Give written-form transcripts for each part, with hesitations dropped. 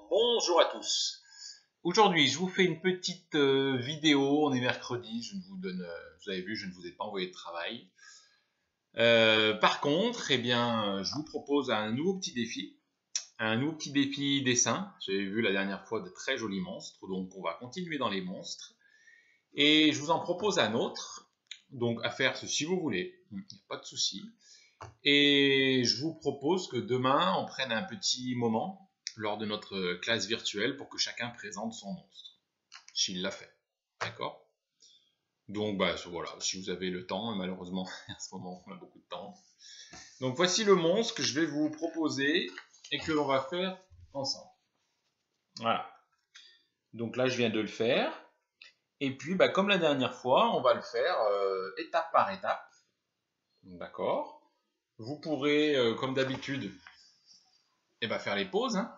Bonjour à tous. Aujourd'hui, je vous fais une petite vidéo. On est mercredi. Vous avez vu, je ne vous ai pas envoyé de travail. Par contre, je vous propose un nouveau petit défi. Un nouveau petit défi dessin. J'avais vu la dernière fois de très jolis monstres. Donc, on va continuer dans les monstres. Et je vous en propose un autre. Donc, à faire si vous voulez. Il n'y a pas de souci. Et je vous propose que demain, on prenne un petit moment lors de notre classe virtuelle pour que chacun présente son monstre, s'il l'a fait. D'accord? Donc, voilà, si vous avez le temps, malheureusement, à ce moment, on a beaucoup de temps. Donc, voici le monstre que je vais vous proposer et que l'on va faire ensemble. Voilà. Donc là, je viens de le faire. Et puis, comme la dernière fois, on va le faire étape par étape. D'accord? Vous pourrez, comme d'habitude, faire les pauses. Hein.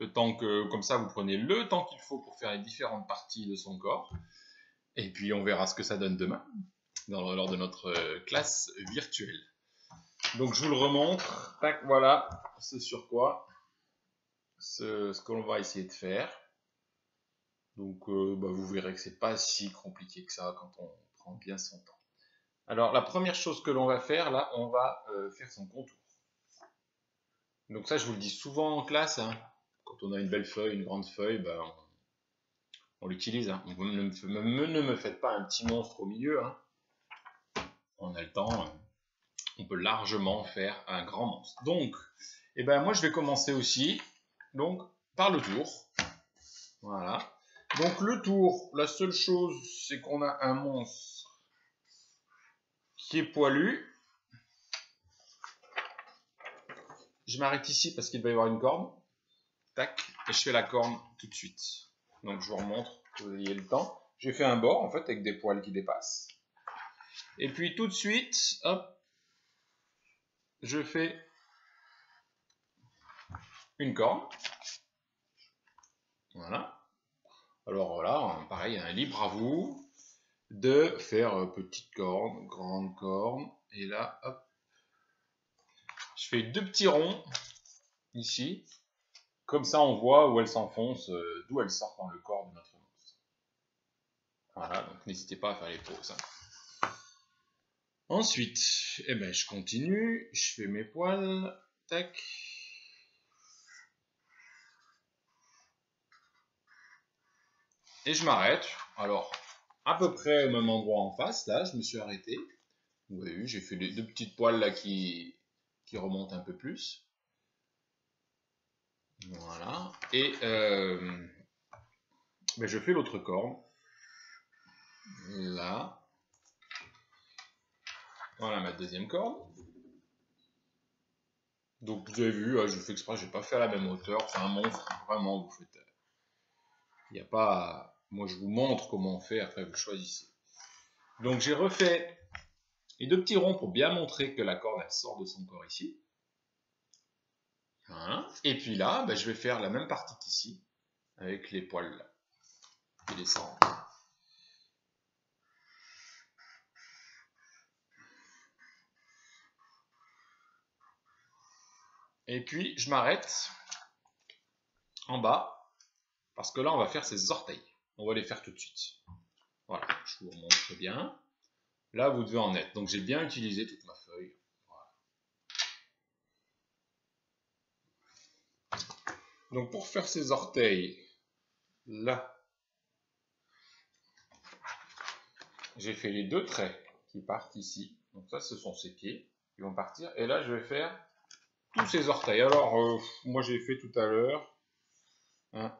Le temps que, comme ça, vous prenez le temps qu'il faut pour faire les différentes parties de son corps. Et puis, on verra ce que ça donne demain, lors de notre classe virtuelle. Donc, je vous le remontre. Tac, voilà, c'est sur quoi ce que l'on va essayer de faire. Donc, vous verrez que c'est pas si compliqué que ça quand on prend bien son temps. Alors, la première chose que l'on va faire, là, on va faire son contour. Donc ça, je vous le dis souvent en classe, hein, quand on a une belle feuille, une grande feuille, on l'utilise. Hein. Ne me faites pas un petit monstre au milieu. Hein. On a le temps, on peut largement faire un grand monstre. Donc, moi je vais commencer aussi par le tour. Voilà. Donc le tour, la seule chose, c'est qu'on a un monstre qui est poilu. Je m'arrête ici parce qu'il va y avoir une corne. Tac, et je fais la corne tout de suite. Donc je vous remontre, que vous ayez le temps. J'ai fait un bord en fait avec des poils qui dépassent. Et puis tout de suite, hop, je fais une corne. Voilà. Alors voilà, pareil, libre à vous de faire petite corne, grande corne. Et là, hop, je fais deux petits ronds ici. Comme ça, on voit où elle s'enfonce, d'où elle sort dans le corps de notre monstre. Voilà, donc n'hésitez pas à faire les pauses. Hein. Ensuite, je continue, je fais mes poils, tac. Et je m'arrête. Alors, à peu près au même endroit en face, là, je me suis arrêté. Vous avez vu, j'ai fait les deux petites poils là qui remontent un peu plus. Voilà. Et je fais l'autre corne. Là. Voilà ma deuxième corne. Donc vous avez vu, je fais exprès, je n'ai pas fait à la même hauteur. C'est un monstre, vraiment, vous faites. Il n'y a pas. Moi je vous montre comment on fait, après vous choisissez. Donc j'ai refait les deux petits ronds pour bien montrer que la corne elle sort de son corps ici. Hein. Et puis là, je vais faire la même partie qu'ici, avec les poils là, qui descendent. Et puis je m'arrête en bas, parce que là on va faire ses orteils. On va les faire tout de suite. Voilà, je vous montre bien. Là vous devez en être. Donc j'ai bien utilisé toute ma feuille. Voilà. Donc pour faire ses orteils, là, j'ai fait les deux traits qui partent ici. Donc ça, ce sont ses pieds qui vont partir. Et là, je vais faire tous ses orteils. Alors, moi, j'ai fait tout à l'heure 1,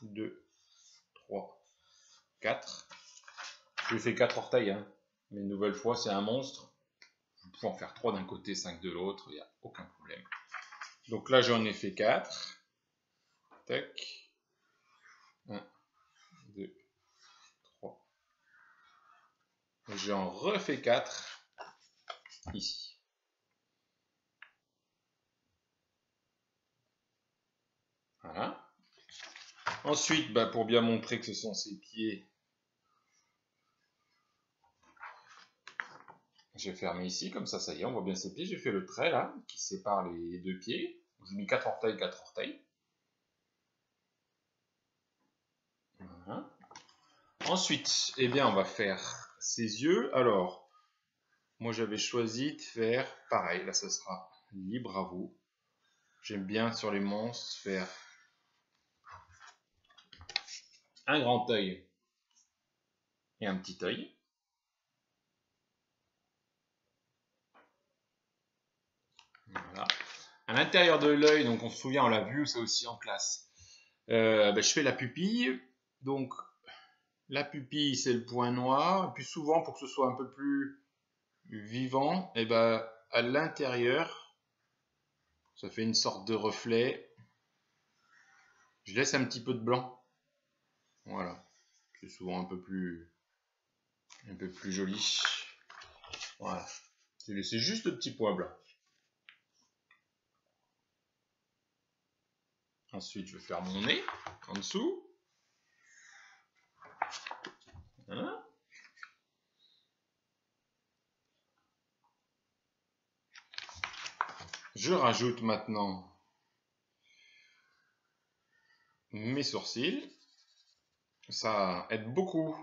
2, 3, 4. J'ai fait 4 orteils. Hein. Mais une nouvelle fois, c'est un monstre. Vous pouvez en faire 3 d'un côté, 5 de l'autre. Il n'y a aucun problème. Donc là, j'en ai fait 4. Tac. 1, 2, 3. J'en refais 4 ici. Voilà. Ensuite, pour bien montrer que ce sont ses pieds, j'ai fermé ici, comme ça y est, on voit bien ses pieds. J'ai fait le trait là, qui sépare les deux pieds. J'ai mis 4 orteils, 4 orteils. Voilà. Ensuite, eh bien, on va faire ses yeux. Alors, moi j'avais choisi de faire pareil. Là, ce sera libre à vous. J'aime bien sur les monstres faire un grand œil et un petit œil. Voilà. À l'intérieur de l'œil, donc on se souvient, on l'a vu ça aussi en classe. Je fais la pupille. Donc la pupille, c'est le point noir. Et puis souvent, pour que ce soit un peu plus vivant, et à l'intérieur, ça fait une sorte de reflet. Je laisse un petit peu de blanc. Voilà. C'est souvent un peu plus joli. Voilà. J'ai laissé juste le petit point blanc. Ensuite, je vais faire mon nez en dessous. Voilà. Je rajoute maintenant mes sourcils. Ça aide beaucoup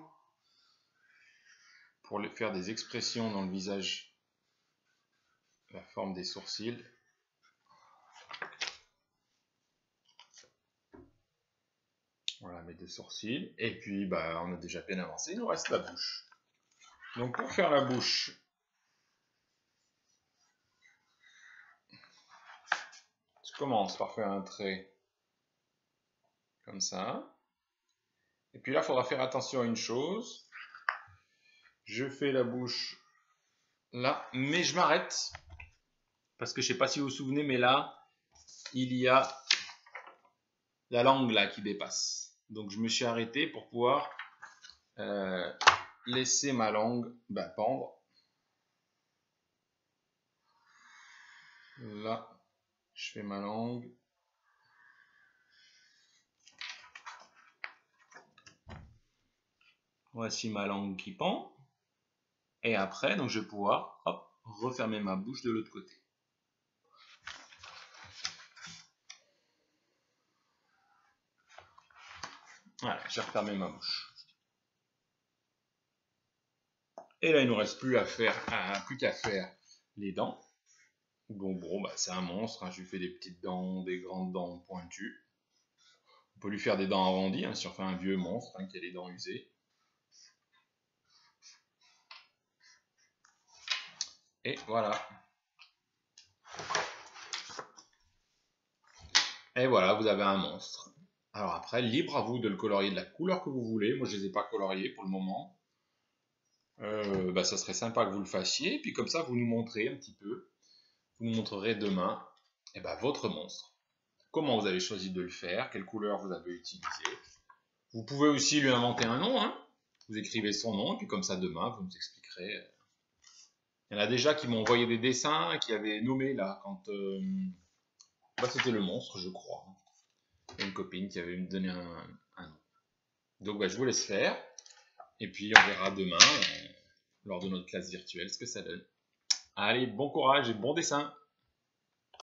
pour faire des expressions dans le visage, la forme des sourcils. Voilà mes deux sourcils. Et puis on a déjà bien avancé, il nous reste la bouche. Donc pour faire la bouche, je commence par faire un trait comme ça. Et puis là, il faudra faire attention à une chose. Je fais la bouche là, mais je m'arrête. Parce que je ne sais pas si vous vous souvenez, mais là, il y a la langue là qui dépasse. Donc je me suis arrêté pour pouvoir laisser ma langue pendre. Là, je fais ma langue. Voici ma langue qui pend. Et après, donc je vais pouvoir refermer ma bouche de l'autre côté. Voilà, j'ai refermé ma bouche. Et là, il ne nous reste plus qu'à faire les dents. Donc c'est un monstre, hein. Je lui fais des petites dents, des grandes dents pointues. On peut lui faire des dents arrondies, hein, si on fait un vieux monstre qui a les dents usées. Et voilà. Et voilà, vous avez un monstre. Alors après, libre à vous de le colorier de la couleur que vous voulez. Moi, je ne les ai pas coloriés pour le moment. Ça serait sympa que vous le fassiez. Et puis comme ça, vous nous montrez un petit peu. Vous nous montrerez demain votre monstre. Comment vous avez choisi de le faire, quelle couleur vous avez utilisé. Vous pouvez aussi lui inventer un nom. Hein. Vous écrivez son nom, et puis comme ça, demain, vous nous expliquerez. Il y en a déjà qui m'ont envoyé des dessins, qui avaient nommé là, quand c'était le monstre, je crois. Une copine qui avait me donné un nom. Donc je vous laisse faire, et puis on verra demain, lors de notre classe virtuelle, ce que ça donne. Allez, bon courage et bon dessin!